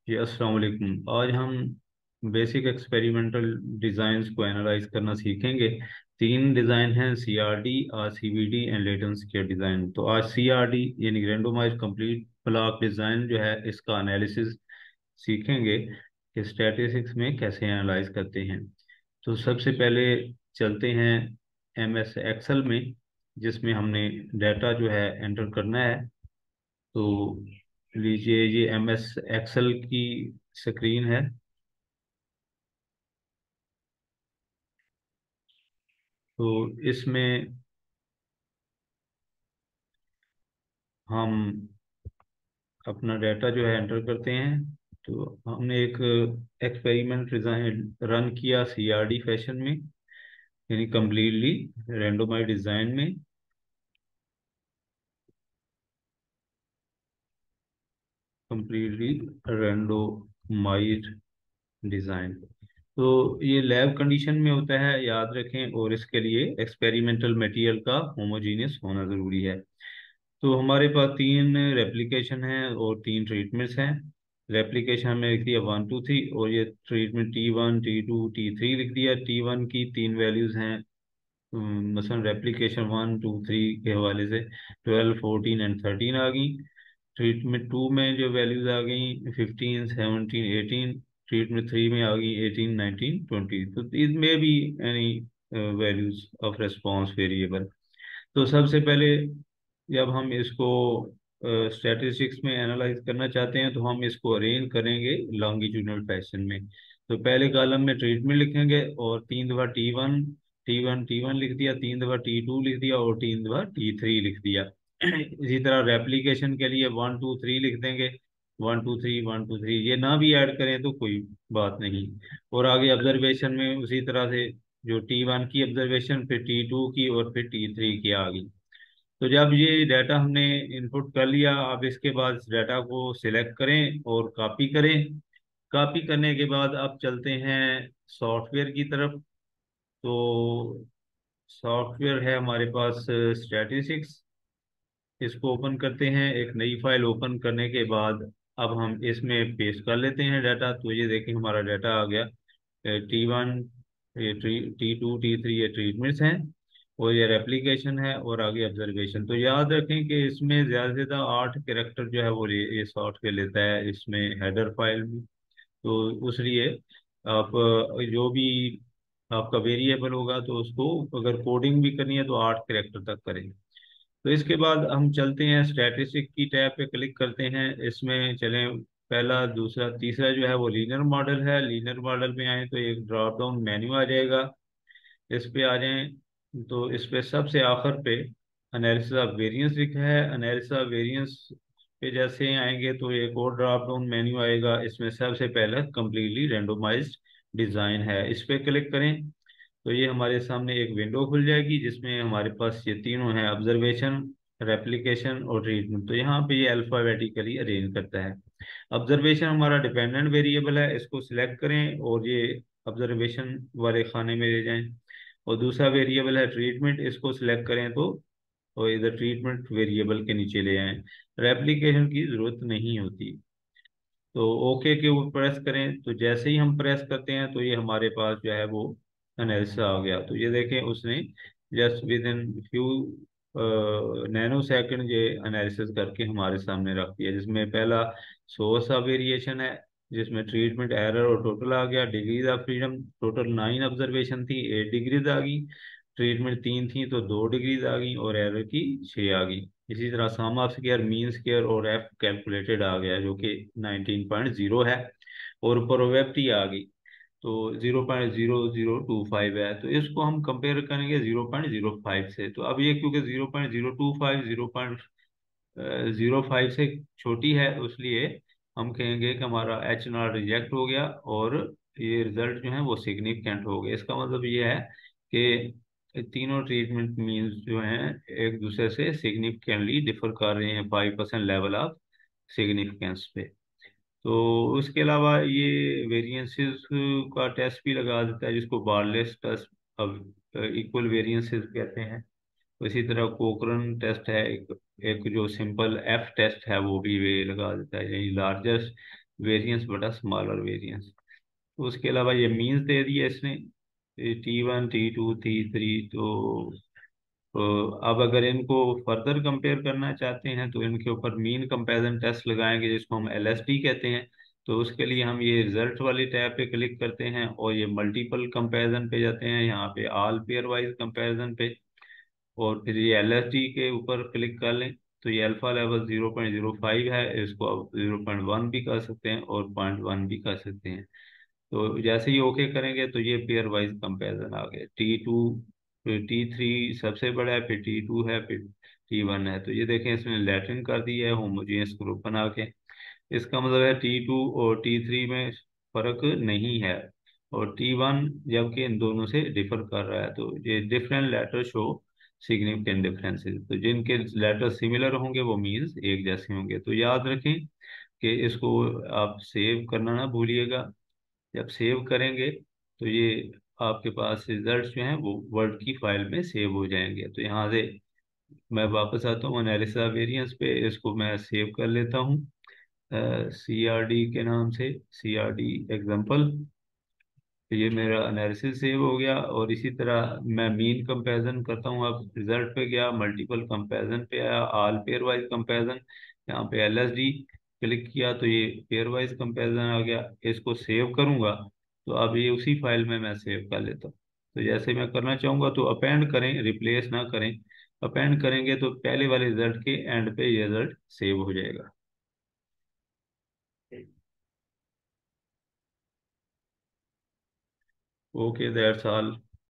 जी अस्सलाम वालेकुम। आज हम बेसिक एक्सपेरिमेंटल डिज़ाइंस को एनालाइज करना सीखेंगे। तीन डिज़ाइन हैं: सीआरडी, आरसीबीडी एंड लेटेंस के डिज़ाइन। तो आज सीआरडी यानी रेंडोमाइज्ड कंप्लीट ब्लॉक डिज़ाइन जो है इसका एनालिसिस सीखेंगे कि स्टैटिस्टिक्स में कैसे एनालाइज करते हैं। तो सबसे पहले चलते हैं एमएस एक्सेल में, जिसमें हमने डाटा जो है एंटर करना है। तो लीजिए, ये एमएस एक्सेल की स्क्रीन है। तो इसमें हम अपना डाटा जो है एंटर करते हैं। तो हमने एक एक्सपेरिमेंट डिजाइन रन किया सीआरडी फैशन में, यानी कम्प्लीटली रेंडोमाइज डिजाइन में। Completely randomise design. तो ये लैब कंडीशन में होता है, याद रखें, और इसके लिए एक्सपेरिमेंटल मटेरियल का होमोजीनियस होना ज़रूरी है। तो हमारे पास तीन रेप्लिकेशन हैं और तीन ट्रीटमेंट्स हैं। रेप्लिकेशन हमने लिख दिया 1 2 3, और ये ट्रीटमेंट T1 T2 T3 लिख दिया। T1 की तीन वैल्यूज़ हैं। मसलन रेप्लिकेशन 1 2 3 के हवाले से 12 14 एंड 13 आ गई। ट्रीटमेंट टू में जो वैल्यूज आ गई 15 17 18। ट्रीटमेंट थ्री में आ गई 18 19 20। तो इसमें भी यानी वैल्यूज ऑफ रेस्पॉन्स वेरिएबल। तो सबसे पहले जब हम इसको स्टैटिस्टिक्स में एनालाइज करना चाहते हैं तो हम इसको अरेंज करेंगे लॉन्गिट्यूडनल फैशन में। तो पहले कॉलम में ट्रीटमेंट लिखेंगे और तीन दफा टी वन लिख दिया, तीन दफा T2 लिख दिया और तीन दफा T3 लिख दिया। इसी तरह रेप्लिकेशन के लिए 1 2 3 लिख देंगे। 1 2 3 1 2 3, ये ना भी ऐड करें तो कोई बात नहीं। और आगे ऑब्जर्वेशन में उसी तरह से जो T1 की ऑब्जर्वेशन, फिर T2 की और फिर T3 की आ गई। तो जब ये डाटा हमने इनपुट कर लिया, अब इसके बाद इस डाटा को सिलेक्ट करें और कॉपी करें। कॉपी करने के बाद अब चलते हैं सॉफ्टवेयर की तरफ। तो सॉफ्टवेयर है हमारे पास स्टैटिस्टिक्स। इसको ओपन करते हैं। एक नई फाइल ओपन करने के बाद अब हम इसमें पेस्ट कर लेते हैं डाटा। तो ये देखें, हमारा डाटा आ गया। T1, ये T2 T3 ये ट्रीटमेंट्स हैं, और ये रेप्लिकेशन है, और आगे ऑब्जर्वेशन। तो याद रखें कि इसमें ज़्यादा से ज़्यादा 8 कैरेक्टर जो है वो ये सॉफ्टवेयर लेता है इसमें हेडर फाइल में। तो उस लिए आप जो भी आपका वेरिएबल होगा तो उसको अगर कोडिंग भी करनी है तो 8 कैरेक्टर तक करें। तो इसके बाद हम चलते हैं स्टैटिस्टिक की टैब पे क्लिक करते हैं। इसमें चलें, पहला दूसरा तीसरा जो है वो लीनियर मॉडल है। लीनियर मॉडल में आए तो एक ड्रॉप डाउन मेन्यू आ जाएगा। इस पे आ जाएं तो इस पे सबसे आखिर पे एनालिसिस ऑफ वेरिएंस लिखा है। एनालिसिस ऑफ वेरिएंस पे जैसे ही आएंगे तो एक और ड्रॉप डाउन मेन्यू आएगा। इसमें सबसे पहला कम्प्लीटली रेंडोमाइज्ड डिज़ाइन है, इस पे क्लिक करें। तो ये हमारे सामने एक विंडो खुल जाएगी जिसमें हमारे पास ये तीनों हैं: ऑब्जर्वेशन, रेप्लिकेशन और ट्रीटमेंट। तो यहाँ पे ये अल्फाबेटिकली अरेंज करता है। ऑब्जर्वेशन हमारा डिपेंडेंट वेरिएबल है, इसको सिलेक्ट करें और ये ऑब्जर्वेशन वाले खाने में ले जाएं। और दूसरा वेरिएबल है ट्रीटमेंट, इसको सिलेक्ट करें तो और इधर ट्रीटमेंट वेरिएबल के नीचे ले आएं। रेप्लिकेशन की जरूरत नहीं होती। तो ओके के ऊपर प्रेस करें। तो जैसे ही हम प्रेस करते हैं तो ये हमारे पास जो है वो एनालिसिस आ गया। तो ये देखें, उसने just with in few nano second ये एनालिसिस करके हमारे सामने रख दिया, जिसमें पहला सोर्स ऑफ वेरिएशन है, जिसमें ट्रीटमेंट एरर और टोटल आ गया। Degrees of freedom total 9 observation थी, 8 डिग्रीज आ गई। ट्रीटमेंट 3 थी तो 2 डिग्रीज आ गई, और एरर की 6 आ गई। इसी तरह सम ऑफ स्क्वायर, मीन स्क्वायर और एफ कैलकुलेटेड आ गया, जो कि 19.0 है। और प्रोबेबिलिटी आ गई तो 0.0025 है। तो इसको हम कंपेयर करेंगे 0.05 से। तो अब ये क्योंकि 0.025 0.05 से छोटी है, इसलिए हम कहेंगे कि हमारा H0 रिजेक्ट हो गया और ये रिजल्ट जो है वो सिग्निफिकेंट हो गया। इसका मतलब ये है कि तीनों ट्रीटमेंट मीन्स जो हैं एक दूसरे से सिग्निफिकेंटली डिफर कर रहे हैं 5% लेवल ऑफ सिग्निफिकेंस पे। तो उसके अलावा ये वेरिएंसेस का टेस्ट भी लगा देता है, जिसको बार्लेस टेस्ट अब इक्वल वेरिएंसेस कहते हैं। इसी तरह कोकरन टेस्ट है, एक जो सिंपल एफ टेस्ट है वो भी वे लगा देता है, यानी लार्जेस्ट वेरिएंस बटा स्मॉलर वेरिएंस। तो उसके अलावा ये मीन्स दे दिया इसने, T1 T2 T3। तो अब अगर इनको फर्दर कंपेयर करना चाहते हैं तो इनके ऊपर मीन कंपैरिजन टेस्ट लगाएंगे, जिसको हम LST कहते हैं। तो उसके लिए हम ये रिजल्ट वाली टैब पे क्लिक करते हैं और ये मल्टीपल कंपैरिजन पे जाते हैं, यहाँ पे ऑल पेयर वाइज कंपैरिजन पे, और फिर ये LSD के ऊपर क्लिक कर लें। तो ये अल्फा लेवल 0.05 है, इसको आप 0.1 भी कर सकते हैं और 0.1 भी कर सकते हैं। तो जैसे ही ओके करेंगे तो ये पेयर वाइज कंपैरिजन आ गया। T2, फिर T3 सबसे बड़ा है, फिर T2 है, फिर T1 है। तो ये देखें इसने लैटिन कर दिया है होमोजेनियस ग्रुप बना के। इसका मतलब है T2 और T3 में फर्क नहीं है, और T1 जबकि इन दोनों से डिफर कर रहा है। तो ये different letter show significant differences. तो जिनके लेटर सिमिलर होंगे वो मीन्स एक जैसे होंगे। तो याद रखें कि इसको आप सेव करना ना भूलिएगा। जब सेव करेंगे तो ये आपके पास रिजल्ट्स जो हैं वो वर्ड की फाइल में सेव हो जाएंगे। तो यहाँ से मैं वापस आता हूँ एनालिसिस वेरिएंस पे, इसको मैं सेव कर लेता हूँ CRD के नाम से, CRD एग्जाम्पल। तो ये मेरा एनालिसिस सेव हो गया। और इसी तरह मैं मीन कंपैरिजन करता हूँ, अब रिजल्ट पे गया, मल्टीपल कंपैरिजन पे आया, ऑल पेयर वाइज कंपैरिजन, यहाँ पे LSD क्लिक किया तो ये पेयर वाइज कंपैरिजन आ गया। इसको सेव करूंगा तो अब ये उसी फाइल में मैं सेव कर लेता हूँ। तो जैसे मैं करना चाहूंगा तो अपेंड करें, रिप्लेस ना करें। अपेंड करेंगे तो पहले वाले रिजल्ट के एंड पे ये रिजल्ट सेव हो जाएगा। Okay, that's all.